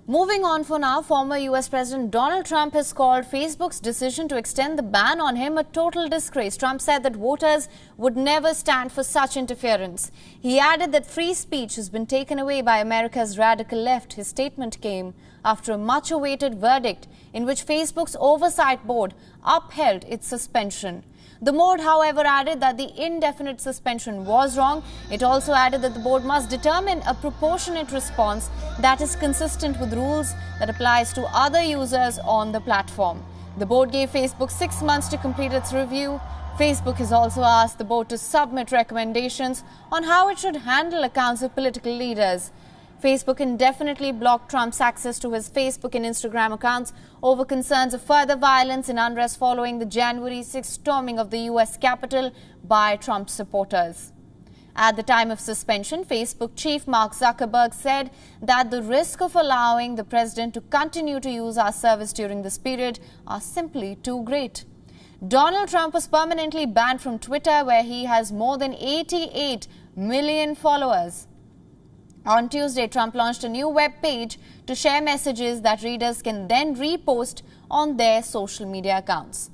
Moving on for now, former US President Donald Trump has called Facebook's decision to extend the ban on him a total disgrace. Trump said that voters would never stand for such interference. He added that free speech has been taken away by America's radical left. His statement came after a much-awaited verdict in which Facebook's oversight board upheld its suspension. The board, however, added that the indefinite suspension was wrong. It also added that the board must determine a proportionate response that is consistent with rules that applies to other users on the platform. The board gave Facebook 6 months to complete its review. Facebook has also asked the board to submit recommendations on how it should handle accounts of political leaders. Facebook indefinitely blocked Trump's access to his Facebook and Instagram accounts over concerns of further violence and unrest following the January 6th storming of the U.S. Capitol by Trump supporters. At the time of suspension, Facebook chief Mark Zuckerberg said that the risk of allowing the president to continue to use our service during this period are simply too great. Donald Trump was permanently banned from Twitter, where he has more than 88 million followers. On Tuesday, Trump launched a new web page to share messages that readers can then repost on their social media accounts.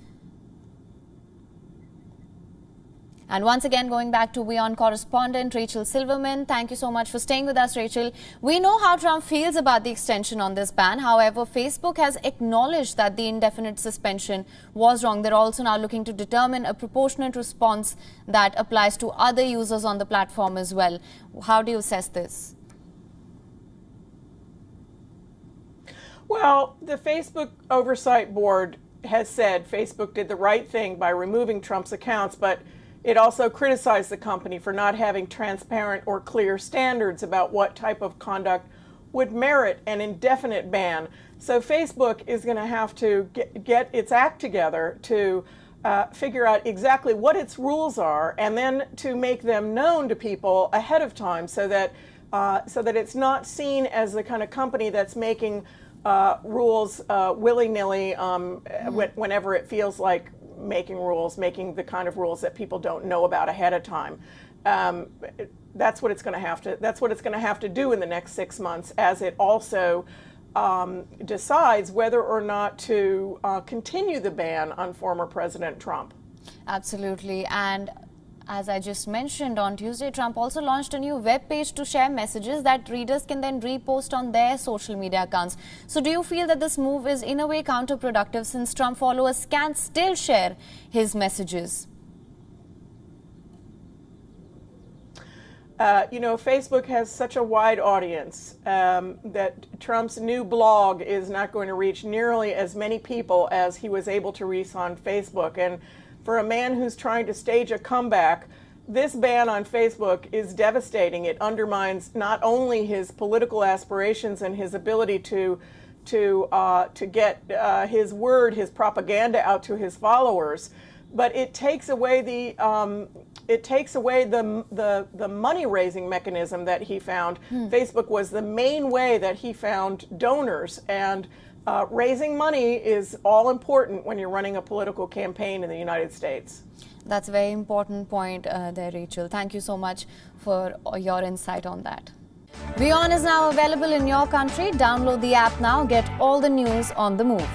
And once again, going back to WION correspondent Rachel Silverman. Thank you so much for staying with us, Rachel. We know how Trump feels about the extension on this ban. However, Facebook has acknowledged that the indefinite suspension was wrong. They're also now looking to determine a proportionate response that applies to other users on the platform as well. How do you assess this? Well, the Facebook Oversight Board has said Facebook did the right thing by removing Trump's accounts, but it also criticized the company for not having transparent or clear standards about what type of conduct would merit an indefinite ban. So Facebook is going to have to get its act together to figure out exactly what its rules are, and then to make them known to people ahead of time so that it's not seen as the kind of company that's making rules willy-nilly whenever it feels like making rules, making the kind of rules that people don't know about ahead of time. That's what it's going to have to. That's what it's going to have to do in the next 6 months, as it also decides whether or not to continue the ban on former President Trump. Absolutely. And as I just mentioned, on Tuesday, Trump also launched a new web page to share messages that readers can then repost on their social media accounts. So do you feel that this move is in a way counterproductive, since Trump followers can still share his messages? Facebook has such a wide audience that Trump's new blog is not going to reach nearly as many people as he was able to reach on Facebook. And for a man who's trying to stage a comeback, this ban on Facebook is devastating. It undermines not only his political aspirations and his ability to get his word, his propaganda out to his followers, but it takes away the money-raising mechanism that he found. Facebook was the main way that he found donors, and raising money is all important when you're running a political campaign in the United States. That's a very important point there, Rachel. Thank you so much for your insight on that. WION is now available in your country. Download the app now. Get all the news on the move.